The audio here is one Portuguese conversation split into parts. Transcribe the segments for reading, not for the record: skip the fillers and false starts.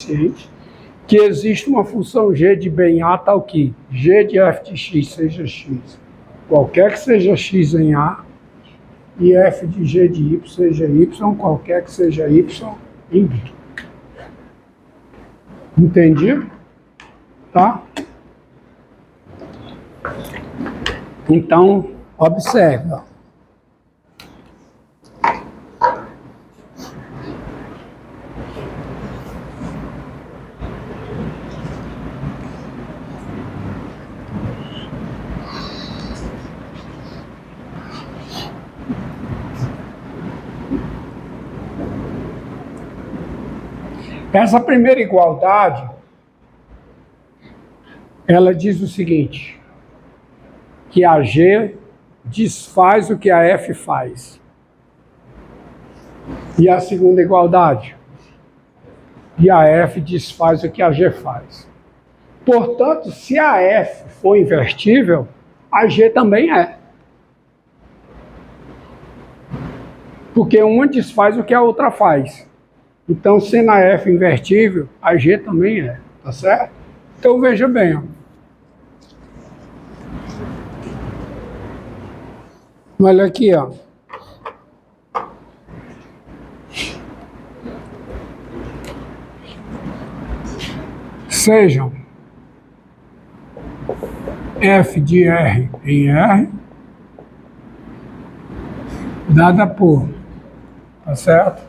suficiente, que existe uma função g de B em A tal que g de f de x seja x, qualquer que seja x em A, e f de g de y seja y, qualquer que seja y em B. Entendido? Tá? Então, observe. Ó. Essa primeira igualdade, ela diz o seguinte, que a G desfaz o que a F faz. E a segunda igualdade, e a F desfaz o que a G faz. Portanto, se a F for invertível, a G também é. Porque uma desfaz o que a outra faz. Então, sendo a F invertível, a G também é, tá certo? Então, veja bem, ó. Olha aqui, ó. Sejam F de R em R, dada por, tá certo?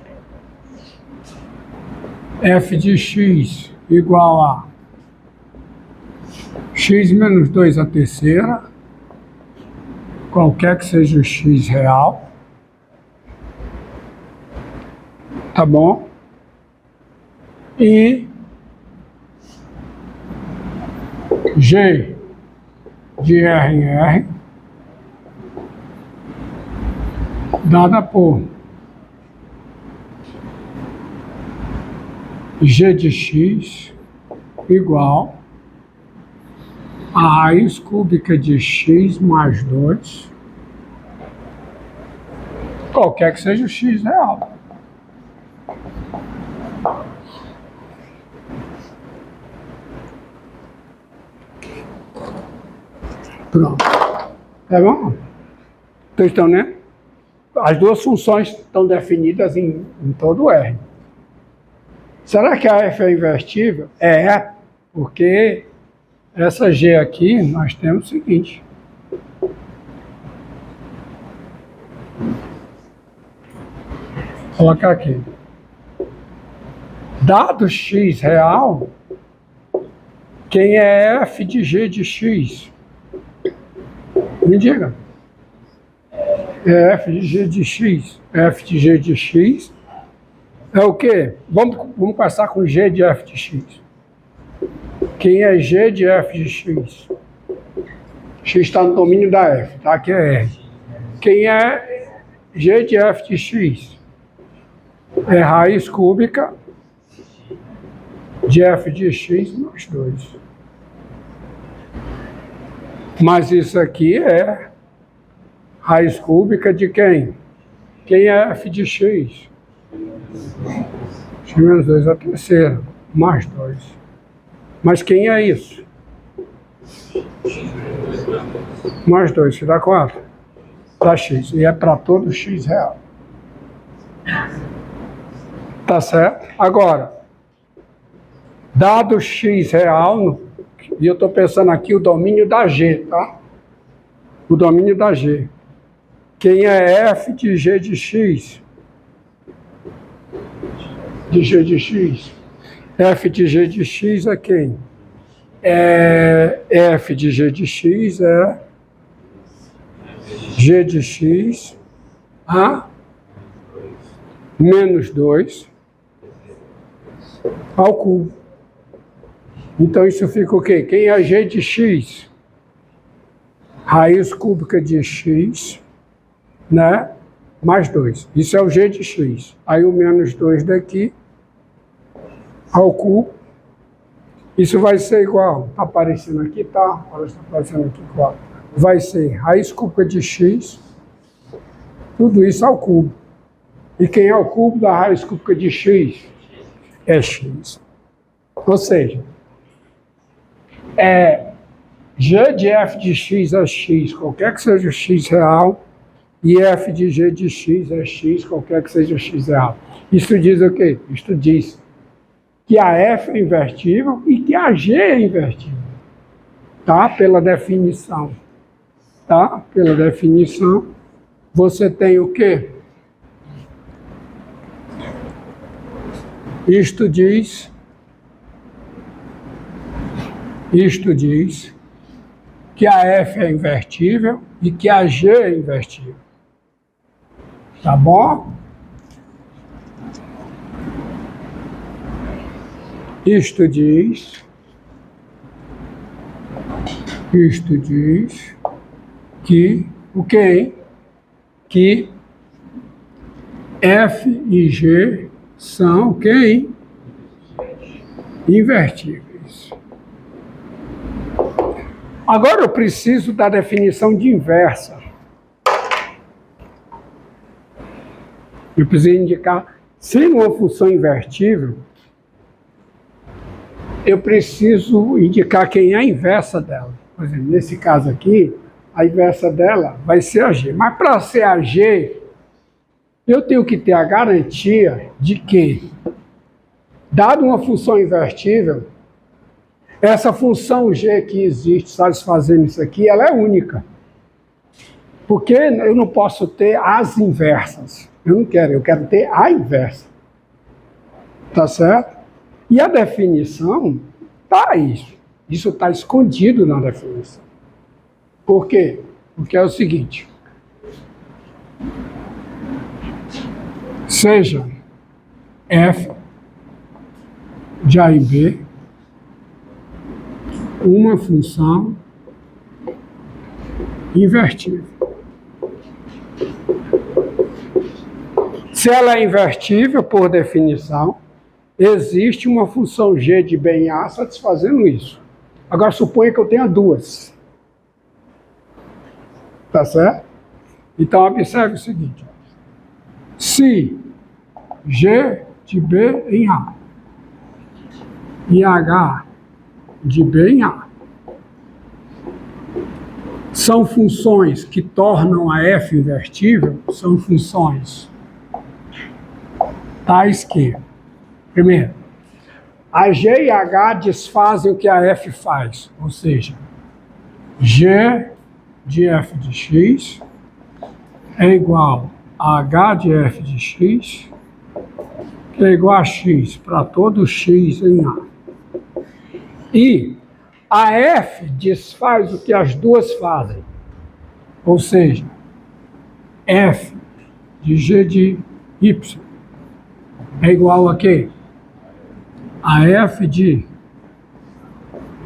F de x igual a x menos 2 a terceira, qualquer que seja o x real, tá bom? E g de R em R, dada por g de x igual a raiz cúbica de x mais 2, qualquer que seja o x real. Pronto. Tá bom? Vocês estão, né? As duas funções estão definidas em todo o R. Será que a F é invertível? É, porque essa G aqui, nós temos o seguinte. Vou colocar aqui. Dado x real, quem é F de G de x? Me diga. É F de G de x. F de G de x é o quê? Vamos começar com G de F de x. Quem é G de F de x? X está no domínio da F, tá? Aqui é R. Quem é G de F de x? É raiz cúbica de F de x mais 2. Mas isso aqui é raiz cúbica de quem? Quem é F de x? X menos 2 a terceira, mais 2. Mas quem é isso? Mais 2, se dá quanto? Dá x. E é para todo x real. Tá certo? Agora, dado x real, e eu estou pensando aqui o domínio da G, tá? O domínio da G. Quem é F de G de x? De G de x. F de G de x é quem? F de G de x é G de x a menos 2 ao cubo. Então isso fica o quê? Quem é G de x? Raiz cúbica de x, né? Mais 2. Isso é o G de x. Aí o menos 2 daqui ao cubo. Isso vai ser igual. Está aparecendo aqui, tá? Olha, está aparecendo aqui igual. Vai ser raiz cúbica de x, tudo isso ao cubo. E quem é o cubo da raiz cúbica de x? É x. Ou seja, G de f de x é x, qualquer que seja o x real, e f de g de x é x, qualquer que seja o x real. Isso diz o quê? Isso diz que a f é invertível e que a g é invertível. Tá? Pela definição. Tá? Pela definição, você tem o quê? Isto diz que a f é invertível e que a g é invertível. Tá bom? Isto diz que o quê? Que f e g são quem? Invertíveis. Agora eu preciso da definição de inversa. Eu preciso indicar, sendo uma função invertível, eu preciso indicar quem é a inversa dela. Por exemplo, nesse caso aqui, a inversa dela vai ser a g. Mas para ser a g, eu tenho que ter a garantia de que, dado uma função invertível, essa função g que existe satisfazendo isso aqui, ela é única. Porque eu não posso ter as inversas. Eu não quero, eu quero ter a inversa. Tá certo? E a definição está isso. Isso está escondido na definição. Por quê? Porque é o seguinte. Seja f de A em B uma função invertível. Se ela é invertível, por definição, existe uma função g de B em A satisfazendo isso. Agora, suponha que eu tenha duas. Tá certo? Então, observe o seguinte. Se g de B em A e h de B em A são funções que tornam a f invertível, são funções tais que, primeiro, a g e h desfazem o que a f faz, ou seja, g de f de x é igual a h de f de x, que é igual a x para todo x em A. E a f desfaz o que as duas fazem, ou seja, f de g de y é igual a quê? A f de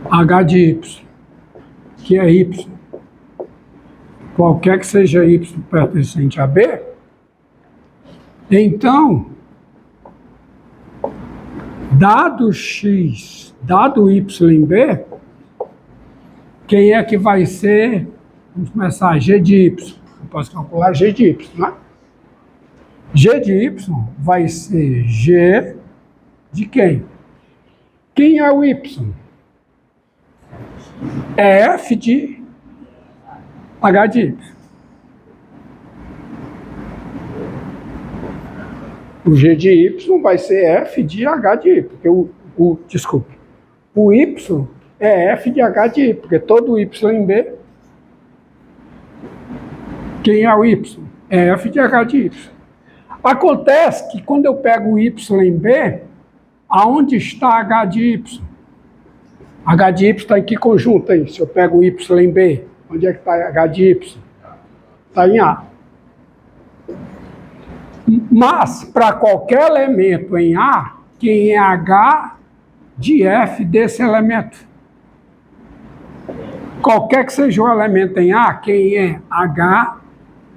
h de y, que é y, qualquer que seja y pertencente a B. Então, dado x, dado y em B, quem é que vai ser, vamos começar, g de y. Eu posso calcular g de y, não é? G de y vai ser g de quem? Quem é o y? É f de h de y. O g de y vai ser f de h de y, porque desculpe, o y é f de h de y, porque todo y em B, quem é o y? É f de h de y. Acontece que quando eu pego o y em B, aonde está h de y? H de y está em que conjunto aí? Se eu pego o y em B, onde é que está h de y? Está em A. Mas, para qualquer elemento em A, quem é h de f desse elemento? Qualquer que seja o elemento em A, quem é h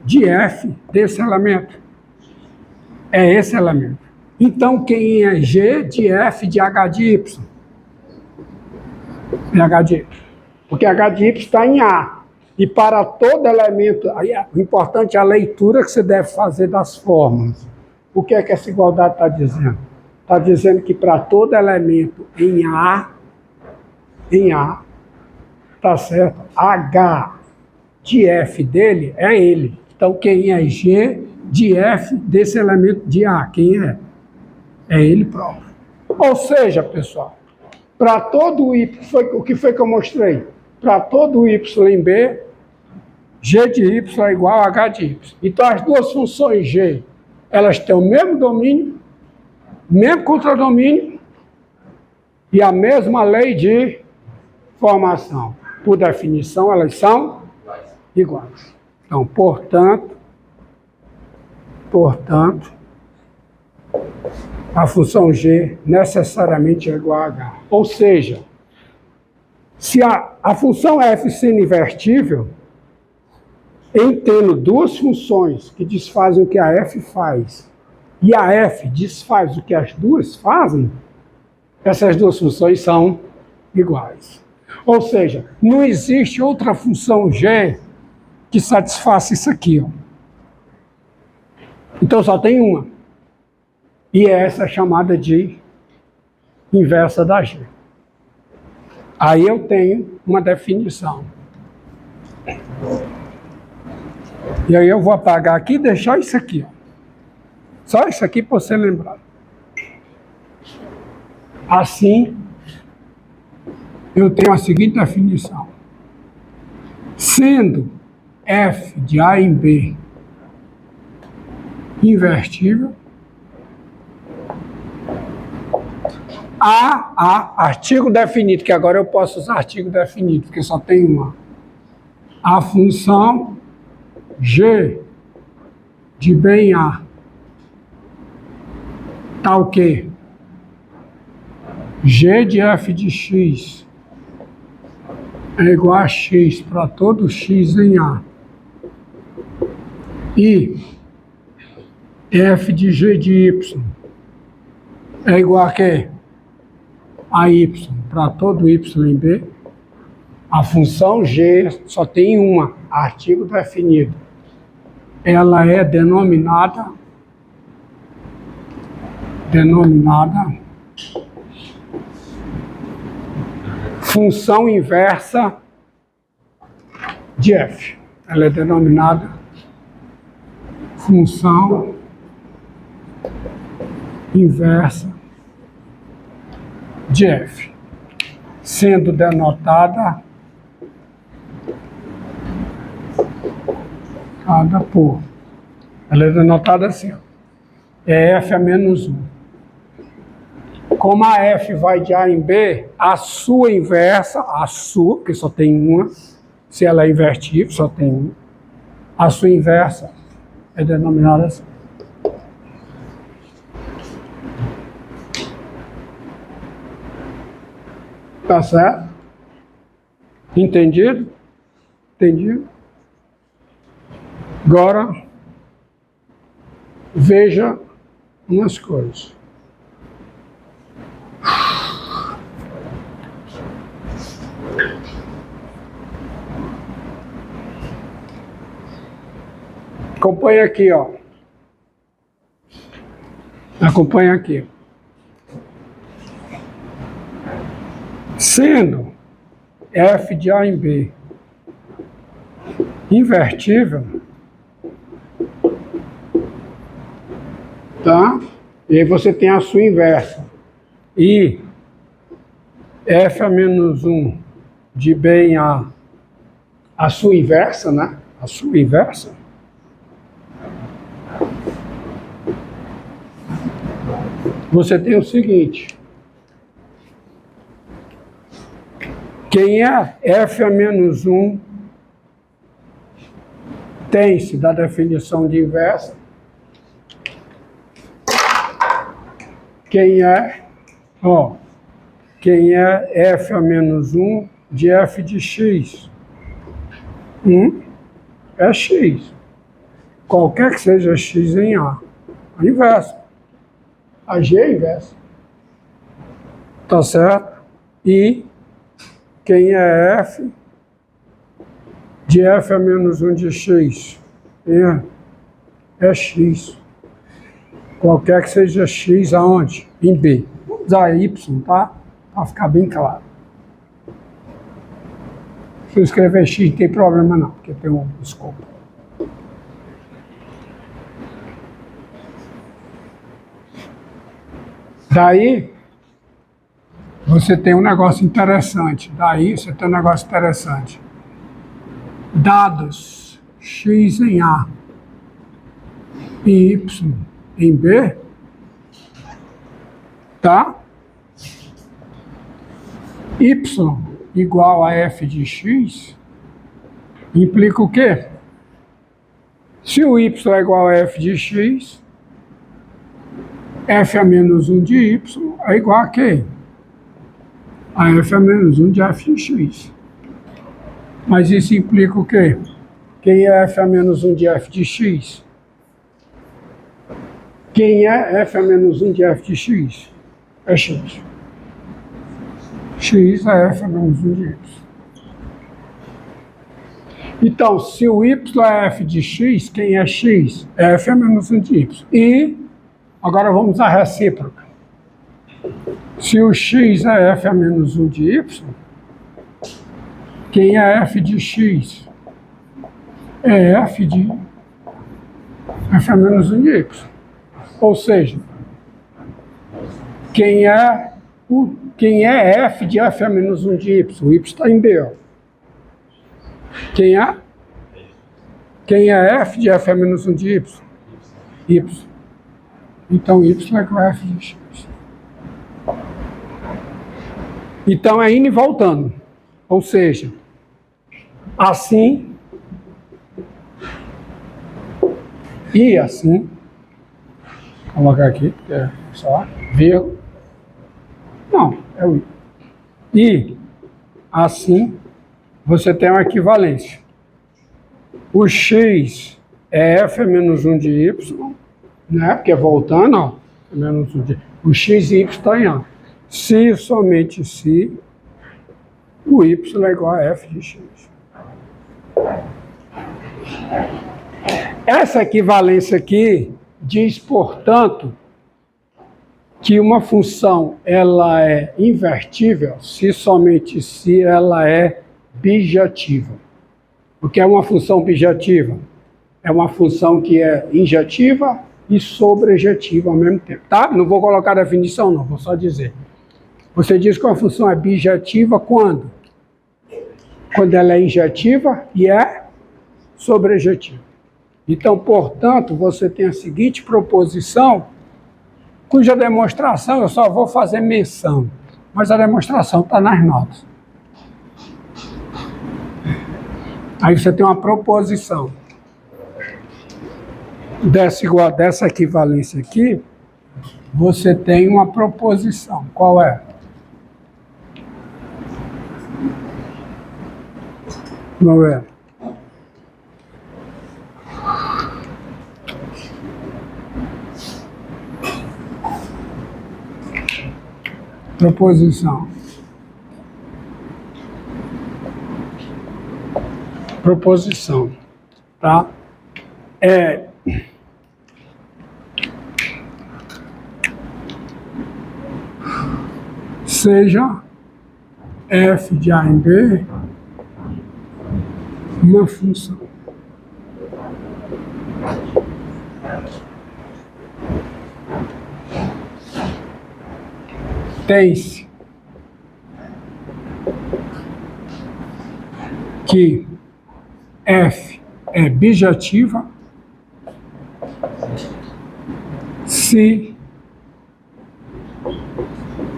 de f desse elemento? É esse elemento. Então, quem é g de f de h de y? É h de y. Porque h de y está em A. E para todo elemento, o importante é a leitura que você deve fazer das fórmulas. O que é que essa igualdade está dizendo? Está dizendo que para todo elemento em A, tá certo? H de F dele é ele. Então, quem é G de F desse elemento de A? Quem é? É ele próprio. Ou seja, pessoal, para todo Y, o que foi que eu mostrei? Para todo Y em B, G de Y é igual a H de Y. Então, as duas funções G, elas têm o mesmo domínio, mesmo contradomínio e a mesma lei de formação. Por definição, elas são iguais. Então, portanto, a função G necessariamente é igual a H. Ou seja, se a função f sendo invertível, em tendo duas funções que desfazem o que a f faz e a f desfaz o que as duas fazem, essas duas funções são iguais. Ou seja, não existe outra função G que satisfaça isso aqui. Ó. Então só tem uma. E é essa chamada de inversa da G. Aí eu tenho uma definição. E aí eu vou apagar aqui e deixar isso aqui. Ó. Só isso aqui para você lembrar. Assim, eu tenho a seguinte definição. Sendo f de A em B invertível, artigo definido, que agora eu posso usar artigo definido, porque só tem uma. A função G de B em A tá o quê? G de f de x é igual a x para todo x em A. E f de g de y é igual a quê? A y para todo y em B. A função G só tem uma, artigo definido. Ela é denominada função inversa de f. Ela é denominada função inversa de f, sendo denotada por. Ela é denotada assim, ó. É f a menos 1. Como a f vai de A em B, a sua inversa, porque só tem uma, se ela é invertível, só tem uma, a sua inversa é denominada assim. Tá certo? Entendido? Entendido? Agora, veja umas coisas. Acompanha aqui, ó. Acompanha aqui. Sendo f de A em B invertível, tá? E aí você tem a sua inversa. E f a menos 1 de B em a sua inversa, né? A sua inversa. Você tem o seguinte. Quem é f a menos 1 tem-se da definição de inversa. Quem é f a menos 1 de f de x? É x. Qualquer que seja x em A. A inversa. A G é inversa. Tá certo? E quem é f de f a menos 1 de x? É x. Qualquer que seja x aonde? Em B. Vamos usar y, tá? Para ficar bem claro. Se eu escrever x não tem problema não, porque tem um escopo. Daí, você tem um negócio interessante. Dados x em A e y em B, tá? Y igual a f de x implica o quê? Se o y é igual a f de x, f a menos 1 de y é igual a quê? A f a menos 1 de f de x. Mas isso implica o quê? Quem é f a menos 1 de f de x? Quem é f a menos 1 de f de x? É x. X é f a menos 1 de y. Então, se o y é f de x, quem é x? É f a menos 1 de y. E, agora vamos à recíproca. Se o x é f a menos 1 de y, quem é f de x? É f de f a menos 1 de y. Ou seja, quem é f de f a menos 1 de y? O y está em B, ó. Quem é f de f a menos 1 de y? Y. Então, y é igual a f de x. Então, é indo e voltando. Ou seja, assim e assim. Vou colocar aqui, porque é só vírgula. Não, é o i. E assim você tem uma equivalência. O x é f menos 1 de y, né? Porque voltando, ó, menos 1 de o x e y está em A. Se e somente se o y é igual a f de x. Essa equivalência aqui diz, portanto, que uma função ela é invertível se somente se ela é bijativa. O que é uma função bijativa? É uma função que é injetiva e sobrejetiva ao mesmo tempo, tá? Não vou colocar a definição não, vou só dizer. Você diz que uma função é bijativa quando? Quando ela é injetiva e é sobrejetiva. Então, portanto, você tem a seguinte proposição, cuja demonstração eu só vou fazer menção, mas a demonstração está nas notas. Aí você tem uma proposição dessa equivalência aqui, você tem uma proposição. Qual é? Não é? Proposição. Proposição, tá? Seja f de A em B uma função. Tem-se que f é bijativa se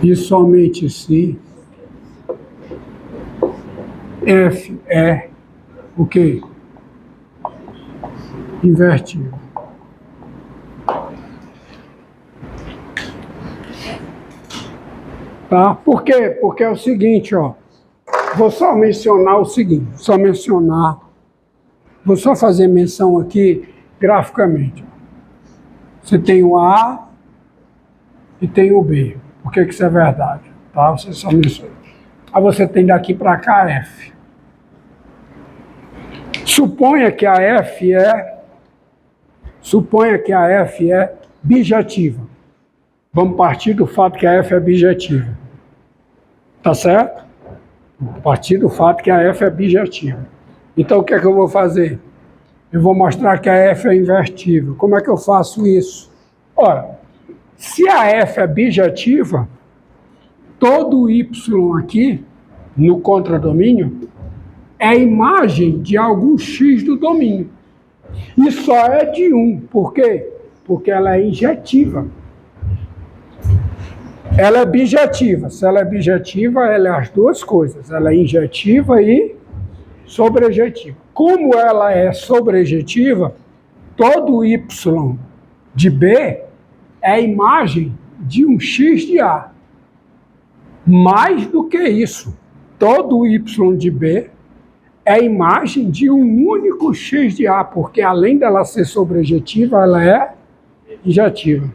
e somente se f é o quê? Invertível. Tá? Por quê? Porque é o seguinte, ó. Vou só mencionar o seguinte, vou só fazer menção aqui graficamente. Você tem o A e tem o B. Por que isso é verdade? Tá? Você só menciona. Aí você tem daqui para cá F. Suponha que a F é bijetiva. Vamos partir do fato que a f é bijetiva. Tá certo? Vamos partir do fato que a f é bijetiva. Então, o que é que eu vou fazer? Eu vou mostrar que a f é invertível. Como é que eu faço isso? Ora, se a f é bijetiva, todo y aqui, no contradomínio, é a imagem de algum x do domínio. E só é de 1. Por quê? Porque ela é injetiva. Ela é bijetiva. Se ela é bijetiva, ela é as duas coisas. Ela é injetiva e sobrejetiva. Como ela é sobrejetiva, todo y de B é a imagem de um x de A. Mais do que isso, todo y de B é a imagem de um único x de A, porque além dela ser sobrejetiva, ela é injetiva.